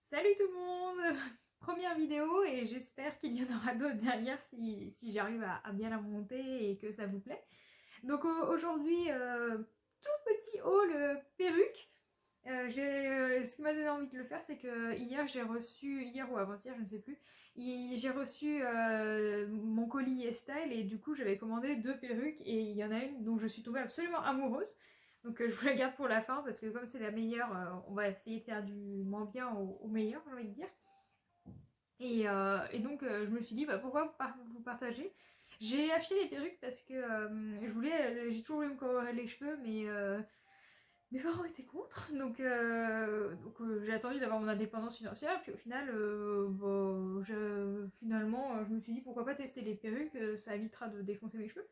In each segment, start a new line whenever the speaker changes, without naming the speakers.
Salut tout le monde! Première vidéo et j'espère qu'il y en aura d'autres derrière si j'arrive à bien la monter et que ça vous plaît. Donc aujourd'hui, tout petit haul perruque. Ce qui m'a donné envie de le faire, c'est que hier j'ai reçu, hier ou avant-hier, je ne sais plus, j'ai reçu mon colis Style et du coup j'avais commandé 2 perruques et il y en a une dont je suis tombée absolument amoureuse. Donc je vous la garde pour la fin parce que comme c'est la meilleure, on va essayer de faire du moins bien au meilleur, j'ai envie de dire. Et donc je me suis dit bah, pourquoi vous partager. J'ai acheté des perruques parce que j'ai toujours voulu me colorer les cheveux, mais mes parents étaient contre, donc j'ai attendu d'avoir mon indépendance financière, puis au final, finalement, je me suis dit pourquoi pas tester les perruques, ça évitera de défoncer mes cheveux,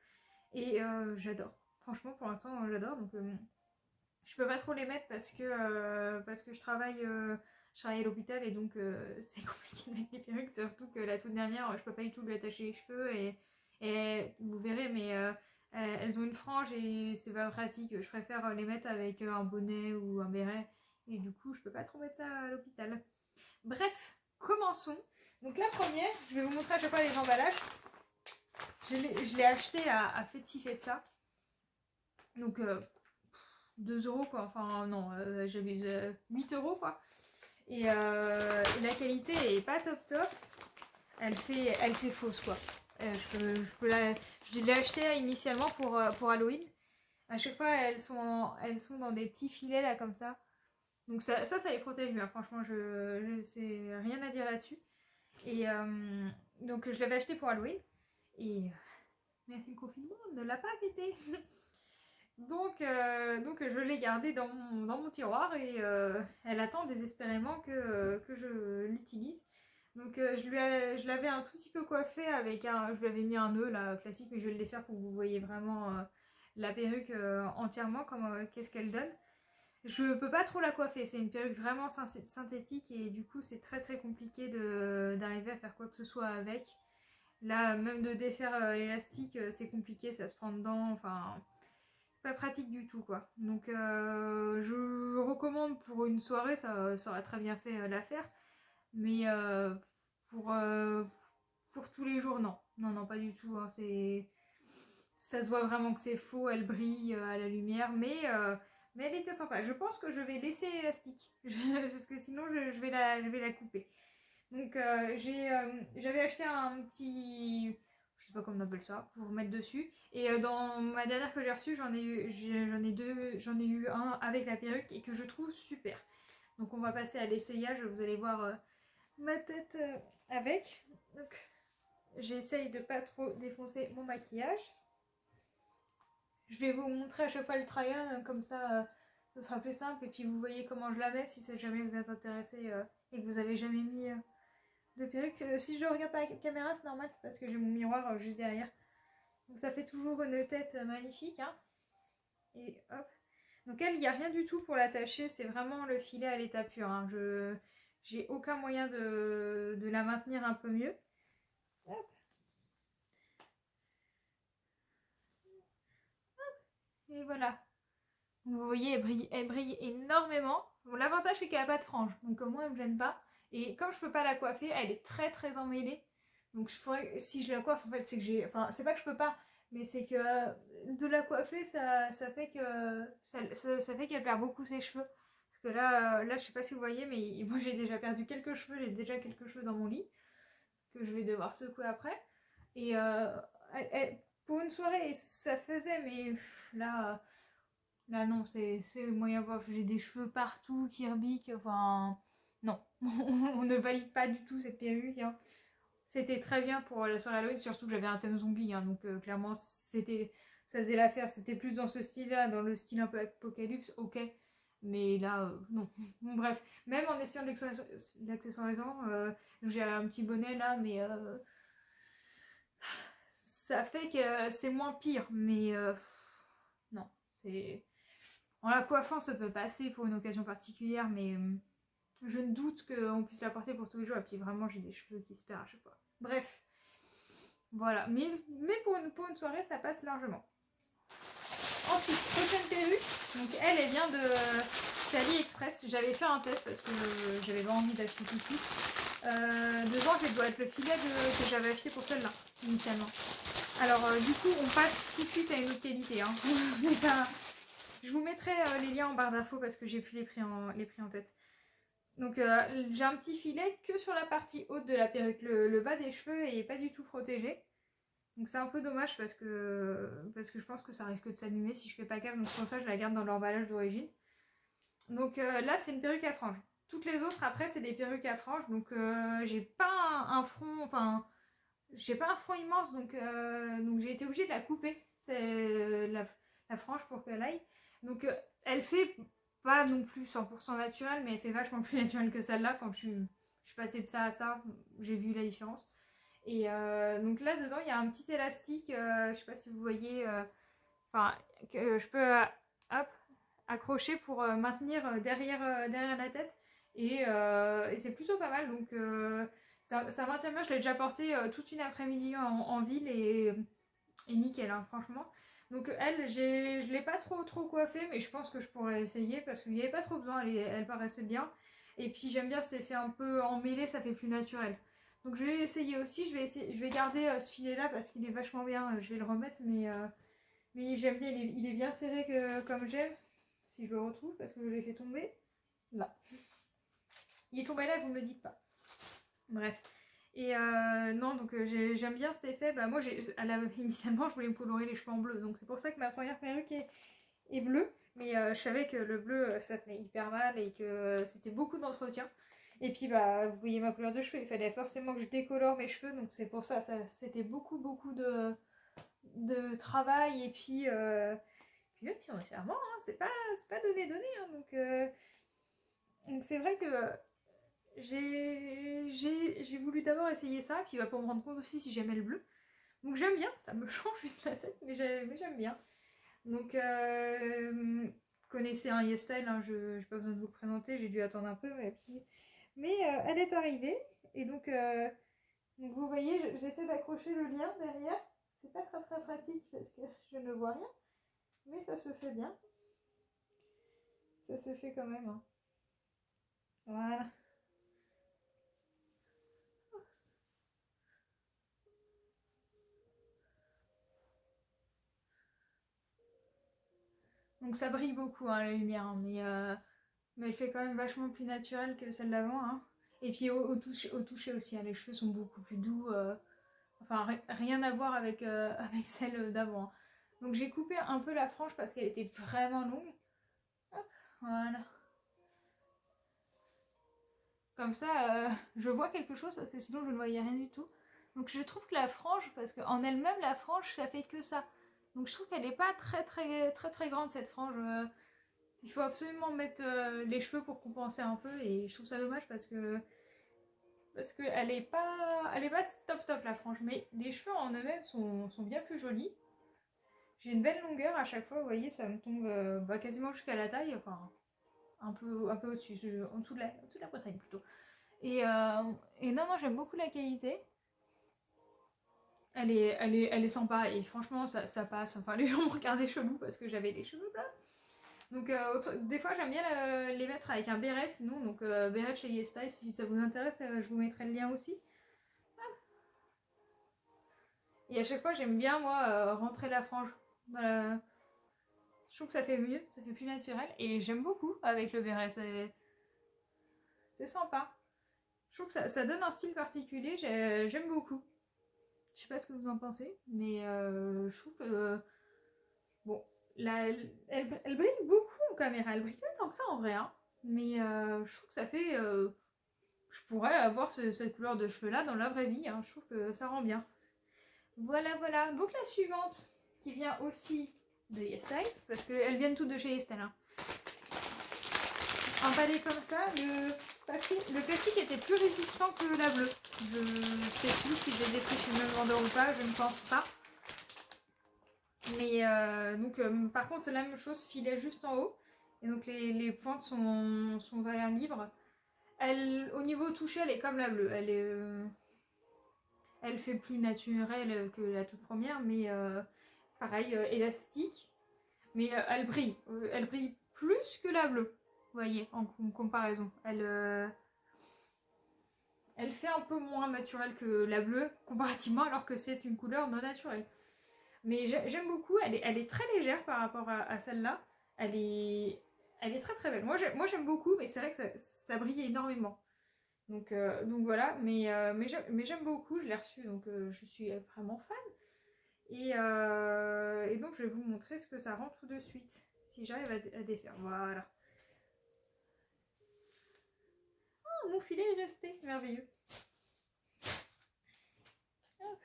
et j'adore. Franchement, pour l'instant, j'adore, donc je peux pas trop les mettre parce que je travaille à l'hôpital et donc c'est compliqué de mettre les perruques, surtout que la toute dernière, je peux pas du tout lui attacher les cheveux et vous verrez, mais elles ont une frange et c'est pas pratique. Je préfère les mettre avec un bonnet ou un béret et du coup, je peux pas trop mettre ça à l'hôpital. Bref, commençons. Donc la première, je vais vous montrer à chaque fois les emballages. Je l'ai acheté à Fetty Fetza. Donc 2 € quoi, enfin non, j'avais 8 € quoi. Et la qualité est pas top top, elle fait fausse quoi. Je l'ai acheté initialement pour Halloween. À chaque fois elles sont dans des petits filets là comme ça. Donc ça les protège bien, franchement je sais rien à dire là-dessus. Et donc je l'avais acheté pour Halloween. Et merci le confinement, ne l'a pas fêté. Donc je l'ai gardée dans mon tiroir et elle attend désespérément que je l'utilise. Donc je l'avais un tout petit peu coiffée avec je lui avais mis un nœud là classique, mais je vais le défaire pour que vous voyez vraiment la perruque entièrement, qu'est-ce qu'elle donne. Je peux pas trop la coiffer, c'est une perruque vraiment synthétique et du coup c'est très très compliqué d'arriver à faire quoi que ce soit avec. Là même de défaire l'élastique c'est compliqué, ça se prend dedans, enfin pas pratique du tout quoi. Donc je recommande pour une soirée, ça aurait très bien fait l'affaire. Mais pour, euh, pour tous les jours, non. Non, pas du tout. Hein. Ça se voit vraiment que c'est faux, elle brille à la lumière, mais elle était sympa. Je pense que je vais laisser l'élastique, parce que sinon je vais la couper. Donc j'avais acheté un petit, je sais pas comment on appelle ça, pour mettre dessus. Et dans ma dernière que j'ai reçue, j'en ai eu un avec la perruque et que je trouve super. Donc on va passer à l'essayage, vous allez voir ma tête avec. Donc j'essaye de pas trop défoncer mon maquillage. Je vais vous montrer à chaque fois le trial, comme ça ce sera plus simple. Et puis vous voyez comment je la mets si jamais vous êtes intéressé et que vous avez jamais mis de perruque. Si je regarde pas la caméra, c'est normal, c'est parce que j'ai mon miroir juste derrière. Donc ça fait toujours une tête magnifique. Hein. Et hop. Donc elle, il n'y a rien du tout pour l'attacher, c'est vraiment le filet à l'état pur. Hein. J'ai aucun moyen de la maintenir un peu mieux. Hop. Et voilà. Vous voyez, elle brille énormément. Bon, l'avantage c'est qu'elle n'a pas de frange, donc au moins elle me gêne pas. Et comme je peux pas la coiffer, elle est très très emmêlée. Donc si je la coiffe, en fait, c'est que j'ai. Enfin, c'est pas que je peux pas, mais c'est que de la coiffer, ça fait que ça fait qu'elle perd beaucoup ses cheveux. Parce que là, je sais pas si vous voyez, mais moi j'ai déjà perdu quelques cheveux, j'ai déjà quelques cheveux dans mon lit que je vais devoir secouer après. Et pour une soirée, ça faisait, mais là. Là, non, c'est moyen bof. J'ai des cheveux partout qui rebiquent. Enfin, non. On ne valide pas du tout cette perruque. Hein. C'était très bien pour la soirée Halloween, surtout que j'avais un thème zombie. Hein, donc, clairement, ça faisait l'affaire. C'était plus dans ce style-là, dans le style un peu apocalypse, ok. Mais là, non. Bon, bref, même en essayant de l'accessoirisant, j'ai un petit bonnet là, mais ça fait que c'est moins pire. Mais non, c'est. En la coiffant, ça peut passer pour une occasion particulière, mais je ne doute qu'on puisse la porter pour tous les jours. Et puis vraiment, j'ai des cheveux qui se perdent à chaque fois. Bref, voilà. Mais pour une soirée, ça passe largement. Ensuite, prochaine perruque. Donc elle vient c'est AliExpress. J'avais fait un test parce que j'avais pas envie d'acheter tout de suite. Dedans, je dois être le filet que j'avais acheté pour celle-là, initialement. Alors, du coup, on passe tout de suite à une autre qualité. Hein. Je vous mettrai les liens en barre d'infos parce que j'ai plus les prix en tête. Donc, j'ai un petit filet que sur la partie haute de la perruque. Le bas des cheveux est pas du tout protégé. Donc, c'est un peu dommage parce que je pense que ça risque de s'allumer si je fais pas gaffe. Donc, pour ça, je la garde dans l'emballage d'origine. Donc, là, c'est une perruque à franges. Toutes les autres, après, c'est des perruques à franges. Donc, j'ai pas un front... Enfin, j'ai pas un front immense. Donc j'ai été obligée de la couper. C'est la frange pour qu'elle aille. Donc, elle fait pas non plus 100% naturelle, mais elle fait vachement plus naturelle que celle-là. Quand je suis passée de ça à ça, j'ai vu la différence. Et donc là, dedans, il y a un petit élastique. Je sais pas si vous voyez... Enfin, que je peux hop, accrocher pour maintenir derrière la tête. Et c'est plutôt pas mal. Donc, ça maintient bien. Je l'ai déjà porté toute une après-midi en ville et nickel, hein, franchement. Donc elle, je l'ai pas trop coiffée, mais je pense que je pourrais essayer parce qu'il n'y avait pas trop besoin, elle paraissait bien. Et puis j'aime bien cet effet un peu emmêlé, ça fait plus naturel. Donc je vais essayer aussi, je vais garder ce filet là parce qu'il est vachement bien, je vais le remettre, mais j'aime bien, il est bien serré comme j'aime. Si je le retrouve, parce que je l'ai fait tomber là. Il est tombé là, vous me dites pas. Bref. Et non, donc j'aime bien cet effet. Bah, moi, initialement, je voulais me colorer les cheveux en bleu. Donc c'est pour ça que ma première perruque est bleue. Mais je savais que le bleu, ça tenait hyper mal et que c'était beaucoup d'entretien. Et puis, bah, vous voyez ma couleur de cheveux. Il fallait forcément que je décolore mes cheveux. Donc c'est pour ça, c'était beaucoup de travail. Et puis même financièrement, hein, c'est pas donné. Hein, donc c'est vrai que j'ai voulu d'abord essayer ça, puis pour me rendre compte aussi si j'aimais le bleu. Donc j'aime bien, ça me change de la tête, mais j'aime bien. Donc, vous connaissez un YesStyle, hein, je n'ai pas besoin de vous le présenter, j'ai dû attendre un peu, mais elle est arrivée. Et donc vous voyez, j'essaie d'accrocher le lien derrière. C'est pas très pratique parce que je ne vois rien, mais ça se fait bien. Ça se fait quand même. Hein. Voilà. Donc ça brille beaucoup hein, la lumière, hein, mais elle fait quand même vachement plus naturelle que celle d'avant. Hein. Et puis au toucher aussi, hein, les cheveux sont beaucoup plus doux. Enfin, rien à voir avec, avec celle d'avant. Hein. Donc j'ai coupé un peu la frange parce qu'elle était vraiment longue. Hop, voilà. Comme ça, je vois quelque chose parce que sinon je ne voyais rien du tout. Donc je trouve que la frange, parce qu'en elle-même, la frange, ça fait que ça. Donc je trouve qu'elle n'est pas très grande cette frange. Il faut absolument mettre les cheveux pour compenser un peu et je trouve ça dommage parce que elle est pas top la frange, mais les cheveux en eux-mêmes sont bien plus jolis. J'ai une belle longueur à chaque fois, vous voyez, ça me tombe quasiment jusqu'à la taille, enfin un peu au-dessus, en dessous de la poitrine plutôt. Et non, j'aime beaucoup la qualité. Elle est sympa et franchement ça passe. Enfin les gens me regardaient chelou parce que j'avais les cheveux blancs. Donc des fois j'aime bien les mettre avec un béret sinon, donc béret chez YesStyle si ça vous intéresse, je vous mettrai le lien aussi. Et à chaque fois j'aime bien moi rentrer la frange. Voilà. Je trouve que ça fait mieux, ça fait plus naturel et j'aime beaucoup avec le béret, c'est sympa. Je trouve que ça donne un style particulier, j'aime beaucoup. Je sais pas ce que vous en pensez, mais je trouve que bon, là, elle brille beaucoup en caméra, elle brille pas tant que ça en vrai, hein. Mais je trouve que ça fait. Je pourrais avoir cette couleur de cheveux là dans la vraie vie, hein. Je trouve que ça rend bien. Voilà. Donc la suivante, qui vient aussi de YesStyle, parce qu'elles viennent toutes de chez YesStyle. Hein. Emballé comme ça, le plastique était plus résistant que la bleue. Je sais plus si je les ai pris chez le même vendeur ou pas, je ne pense pas. Mais par contre, la même chose, filet juste en haut. Et donc les pointes sont à l'air libre. Au niveau touché, elle est comme la bleue. Elle fait plus naturelle que la toute première, mais pareil, élastique. Mais elle brille. Elle brille plus que la bleue. Vous voyez, en comparaison. Elle fait un peu moins naturelle que la bleue, comparativement, alors que c'est une couleur non naturelle. Mais j'aime beaucoup, elle est très légère par rapport à celle-là. Elle est, elle est très très belle. Moi j'aime beaucoup, mais c'est vrai que ça brille énormément. Donc voilà, mais j'aime beaucoup, je l'ai reçue, donc je suis vraiment fan. Et donc je vais vous montrer ce que ça rend tout de suite, si j'arrive à défaire. Voilà. Oh, mon filet est resté, merveilleux. Hop.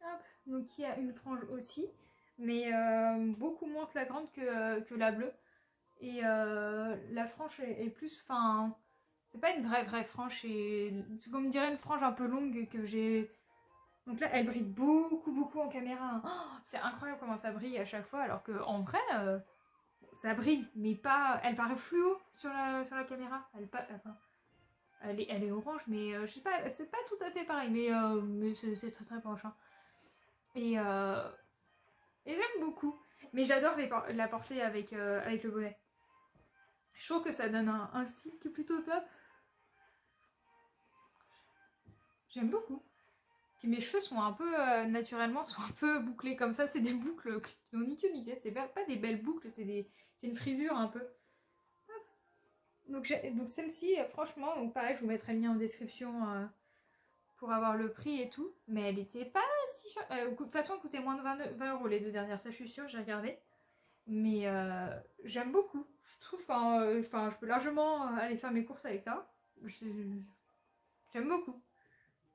Hop. Donc il y a une frange aussi, mais beaucoup moins flagrante que la bleue. Et la frange est plus, enfin, c'est pas une vraie frange, c'est comme on dirait une frange un peu longue que j'ai. Donc là, elle brille beaucoup en caméra. Oh, c'est incroyable comment ça brille à chaque fois, alors qu'en vrai, ça brille, mais pas. Elle paraît fluo sur la caméra. Enfin, elle est orange, mais je sais pas, c'est pas tout à fait pareil, mais c'est très proche. Hein. Et, euh, et j'aime beaucoup. Mais j'adore la porter avec le bonnet. Je trouve que ça donne un style qui est plutôt top. J'aime beaucoup. Puis mes cheveux sont un peu, naturellement, sont un peu bouclés comme ça. C'est des boucles qui n'ont ni queue ni tête. C'est pas des belles boucles, c'est une frisure un peu. Donc celle-ci, franchement, donc pareil, je vous mettrai le lien en description pour avoir le prix et tout. Mais elle était pas si chère. De toute façon, elle coûtait moins de 20 € les deux dernières, ça je suis sûre, j'ai regardé. Mais j'aime beaucoup. Je trouve que je peux largement aller faire mes courses avec ça. J'aime beaucoup.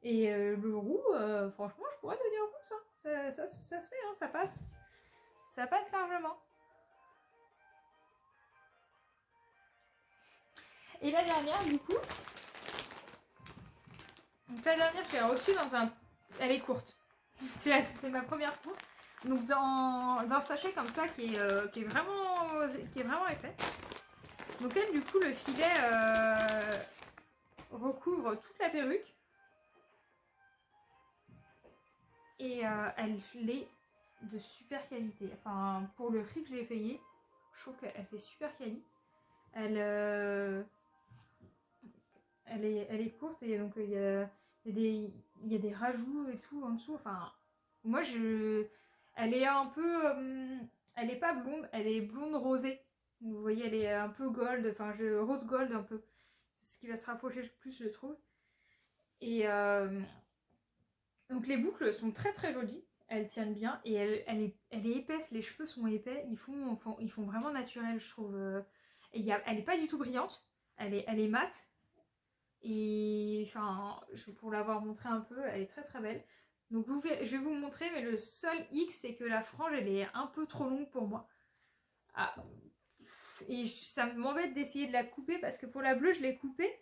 Et le roux, franchement, je pourrais devenir roux, ça. Ça se fait, hein, ça passe. Ça passe largement. Et la dernière, du coup. Donc la dernière, je l'ai reçue dans un. Elle est courte. C'était ma première courte. Donc dans un sachet comme ça qui est vraiment épais. Donc elle, du coup, le filet recouvre toute la perruque. Et elle est de super qualité. Enfin, pour le prix que je l'ai payé, je trouve qu'elle fait super quali. Elle est courte et donc il y a des rajouts et tout en dessous. Enfin, moi, elle est un peu. Elle est pas blonde, elle est blonde rosée. Vous voyez, elle est un peu gold, enfin, rose gold un peu. C'est ce qui va se rapprocher le plus, je trouve. Et donc, les boucles sont très jolies. Elles tiennent bien et elle est épaisse. Les cheveux sont épais. Ils font vraiment naturel, je trouve. Et elle est pas du tout brillante. Elle est mate. Et enfin, pour l'avoir montré un peu, elle est très belle. Donc je vais vous montrer, mais le seul X, c'est que la frange, elle est un peu trop longue pour moi. Ah, et ça m'embête d'essayer de la couper, parce que pour la bleue, je l'ai coupée.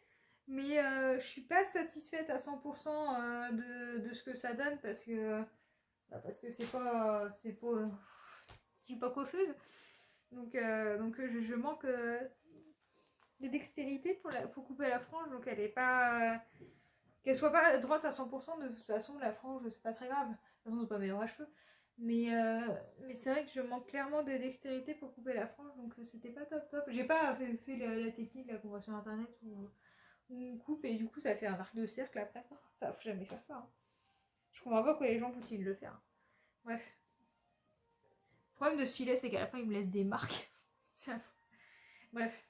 Mais je suis pas satisfaite à 100% de ce que ça donne, parce que je suis pas coiffeuse. Donc je manque de dextérité pour couper la frange, donc elle est pas. Qu'elle soit pas droite à 100%, de toute façon, la frange, c'est pas très grave. De toute façon, c'est pas mes vrais cheveux. Mais c'est vrai que je manque clairement de dextérité pour couper la frange, donc c'était pas top. J'ai pas fait la technique là, qu'on voit sur internet où on coupe et du coup ça fait un arc de cercle après. Ça, faut jamais faire ça. Hein. Je comprends pas pourquoi les gens continuent de le faire. Bref. Le problème de ce filet, c'est qu'à la fin, il me laisse des marques. C'est affreux. Bref.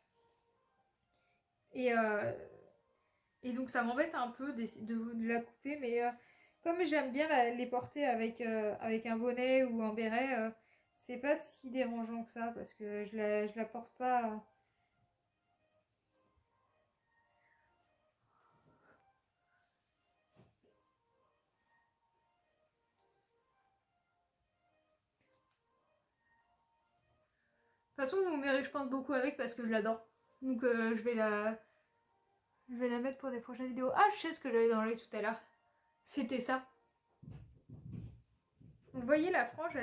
Et, euh, Et donc ça m'embête un peu de la couper, mais comme j'aime bien les porter avec un bonnet ou un béret, c'est pas si dérangeant que ça parce que je la porte pas. De toute façon, vous me verrez, je pense beaucoup avec parce que je l'adore. Donc je vais la mettre pour des prochaines vidéos. Ah, je sais ce que j'avais dans l'œil tout à l'heure. C'était ça. Vous voyez la frange,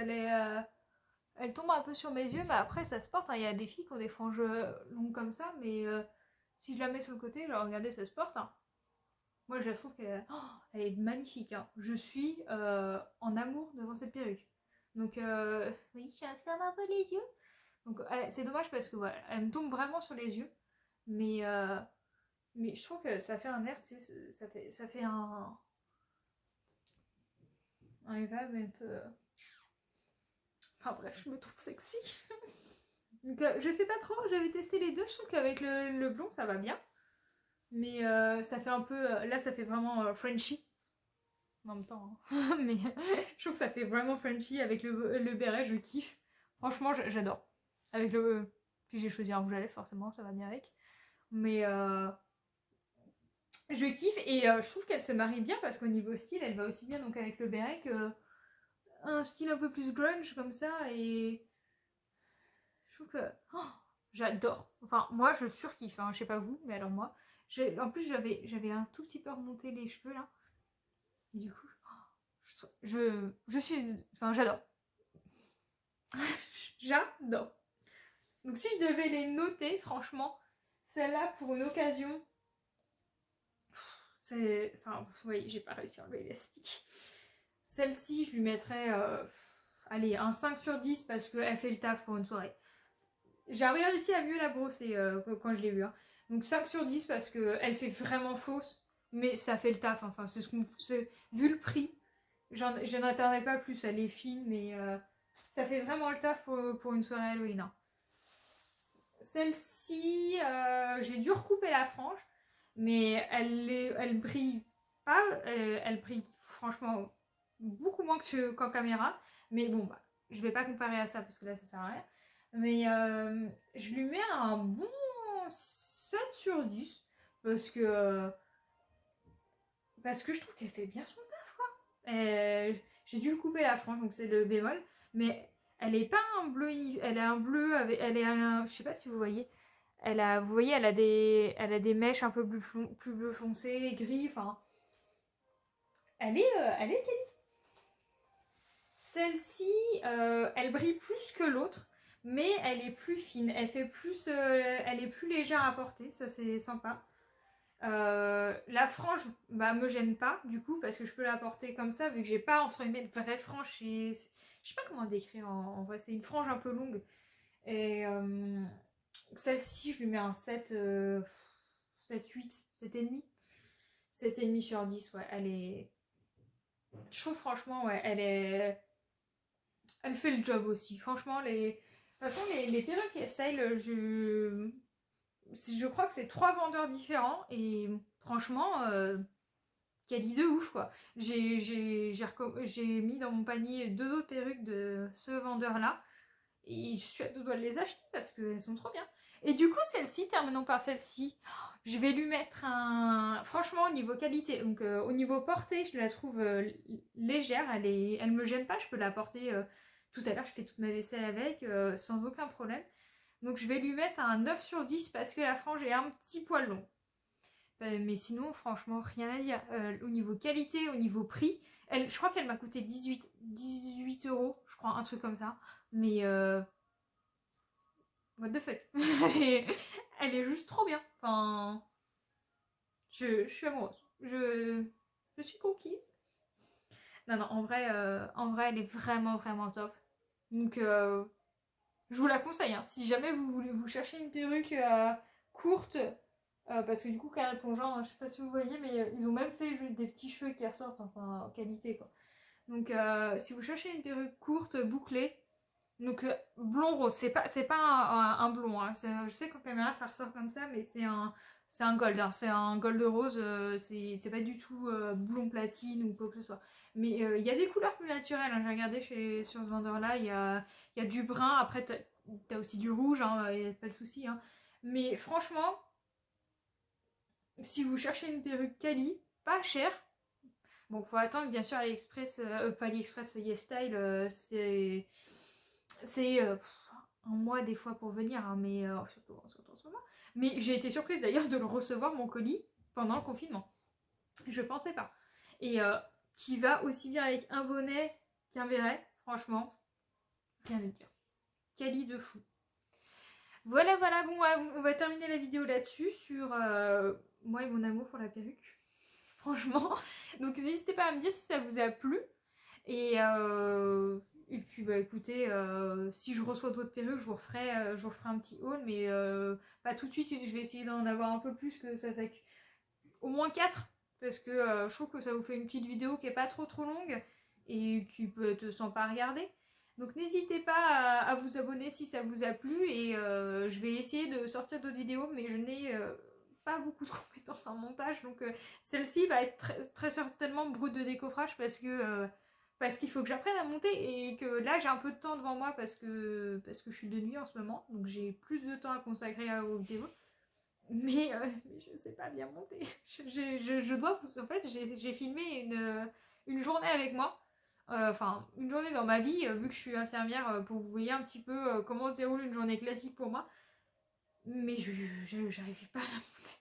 Elle tombe un peu sur mes yeux, mais après ça se porte, hein. Il y a des filles qui ont des franges longues comme ça, mais si je la mets sur le côté, genre regardez, ça se porte, hein. Moi je la trouve qu'elle elle est magnifique, hein. Je suis en amour devant cette perruque. Donc oui, je ferme un peu les yeux. Donc c'est dommage parce que voilà, elle me tombe vraiment sur les yeux. Mais je trouve que ça fait un air, tu sais, ça fait un vibe un peu. Enfin bref, je me trouve sexy. Donc je sais pas trop, j'avais testé les deux, je trouve qu'avec le blond ça va bien. Mais ça fait un peu. Là ça fait vraiment Frenchy. En même temps, hein. Mais je trouve que ça fait vraiment Frenchy avec le béret, je kiffe. Franchement, j'adore. Avec le. Puis j'ai choisi un rouge à lèvres, forcément, ça va bien avec. Mais je kiffe et je trouve qu'elle se marie bien parce qu'au niveau style, elle va aussi bien donc avec le béret que un style un peu plus grunge comme ça. Et je trouve que j'adore. Enfin, moi, je surkiffe. Hein. Je sais pas vous, mais alors moi, en plus j'avais un tout petit peu remonté les cheveux là. Et du coup, je suis, enfin, j'adore. J'adore. Donc si je devais les noter, franchement, celle-là pour une occasion, c'est, enfin, oui, j'ai pas réussi à enlever l'élastique. Celle-ci, je lui mettrais, allez, un 5 sur 10 parce qu'elle fait le taf pour une soirée. J'ai réussi à mieux la brosser quand je l'ai vue. Hein. Donc 5 sur 10 parce qu'elle fait vraiment fausse, mais ça fait le taf. Enfin, c'est ce qu'on, vu le prix, je n'attendais pas plus. Elle est fine, mais ça fait vraiment le taf pour une soirée Halloween. Hein. Celle-ci, j'ai dû recouper la frange, mais elle brille pas. Elle brille franchement beaucoup moins qu'en caméra. Mais bon, bah, je vais pas comparer à ça parce que là, ça sert à rien. Mais je lui mets un bon 7 sur 10 parce que je trouve qu'elle fait bien son taf, quoi. J'ai dû le couper la frange, donc c'est le bémol. Mais elle est pas un bleu, elle a un bleu avec, elle est un, je sais pas si vous voyez, vous voyez, elle a des mèches un peu plus bleu foncé, gris, enfin, elle est quali. Celle-ci, elle brille plus que l'autre, mais elle est plus fine, elle fait plus, elle est plus légère à porter, ça c'est sympa. La frange bah, me gêne pas du coup parce que je peux la porter comme ça vu que j'ai pas entre guillemets de vraie frange et je sais pas comment décrire en vrai, c'est une frange un peu longue et celle-ci je lui mets un 7 7 8 7,5 7,5 sur 10. Ouais, elle est, je trouve franchement ouais, elle fait le job aussi franchement. De toute façon les perruques et style je crois que c'est 3 vendeurs différents et franchement quelle idée ouf quoi. J'ai mis dans mon panier 2 autres perruques de ce vendeur là et je suis à deux doigts de les acheter parce qu'elles sont trop bien. Et du coup celle-ci, terminons par celle-ci, je vais lui mettre un... Franchement au niveau qualité, donc au niveau portée je la trouve légère, elle me gêne pas, je peux la porter tout à l'heure, je fais toute ma vaisselle avec sans aucun problème. Donc je vais lui mettre un 9 sur 10 parce que la frange est un petit poil long. Mais sinon, franchement, rien à dire. Au niveau qualité, au niveau prix, je crois qu'elle m'a coûté 18 euros, je crois, un truc comme ça. Mais what the fuck. elle est juste trop bien. Enfin, je suis amoureuse. Je suis conquise. Non, non, en vrai, elle est vraiment, vraiment top. Donc, je vous la conseille. Hein. Si jamais vous voulez vous chercher une perruque courte, parce que du coup, Carré Plongeant, je sais pas si vous voyez, mais ils ont même fait des petits cheveux qui ressortent, enfin, en qualité quoi. Donc, si vous cherchez une perruque courte, bouclée, donc blond rose, c'est pas un blond, hein. Je sais qu'en caméra ça ressort comme ça, mais c'est un gold, hein. C'est un gold rose, c'est pas du tout blond platine ou quoi que ce soit. Mais il y a des couleurs plus naturelles, hein. J'ai regardé sur ce vendeur là, il y a du brun, après t'as aussi du rouge, hein, y a pas de souci. Hein. Mais franchement, si vous cherchez une perruque quali, pas chère, bon, faut attendre bien sûr AliExpress, pas AliExpress, YesStyle, c'est un mois des fois pour venir, hein, mais surtout en ce moment. Mais j'ai été surprise d'ailleurs de le recevoir mon colis pendant le confinement. Je pensais pas. Et qui va aussi bien avec un bonnet qu'un béret, franchement, rien à dire. quali de fou. Voilà, bon, on va terminer la vidéo là-dessus, sur moi et mon amour pour la perruque. Franchement. Donc n'hésitez pas à me dire si ça vous a plu. Et puis bah écoutez, si je reçois d'autres perruques, je vous referai un petit haul, mais pas tout de suite. Je vais essayer d'en avoir un peu plus, que ça au moins 4, parce que je trouve que ça vous fait une petite vidéo qui est pas trop longue et qui peut être sympa à regarder. Donc n'hésitez pas à vous abonner si ça vous a plu, et je vais essayer de sortir d'autres vidéos, mais je n'ai pas beaucoup de compétences en montage, donc celle-ci va être très certainement brute de décoffrage, parce qu'il faut que j'apprenne à monter, et que là j'ai un peu de temps devant moi parce que je suis de nuit en ce moment, donc j'ai plus de temps à consacrer aux vidéos. Mais je sais pas bien monter. Je dois vous... En fait, j'ai filmé une journée avec moi. Enfin, une journée dans ma vie, vu que je suis infirmière, pour que vous voyez un petit peu comment se déroule une journée classique pour moi. Mais j'arrive pas à la monter.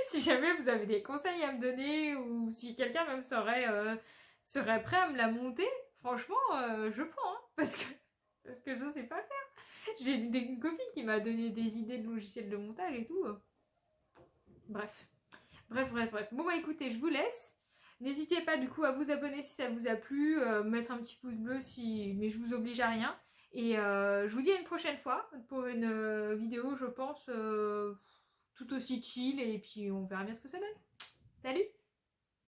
Si jamais vous avez des conseils à me donner, ou si quelqu'un même serait prêt à me la monter, franchement, je prends, hein, parce que je sais pas faire. J'ai une copine qui m'a donné des idées de logiciels de montage et tout. Bref. Bon bah écoutez, je vous laisse. N'hésitez pas du coup à vous abonner si ça vous a plu, mettre un petit pouce bleu si, mais je vous oblige à rien. Et je vous dis à une prochaine fois pour une vidéo, je pense, tout aussi chill, et puis on verra bien ce que ça donne. Salut!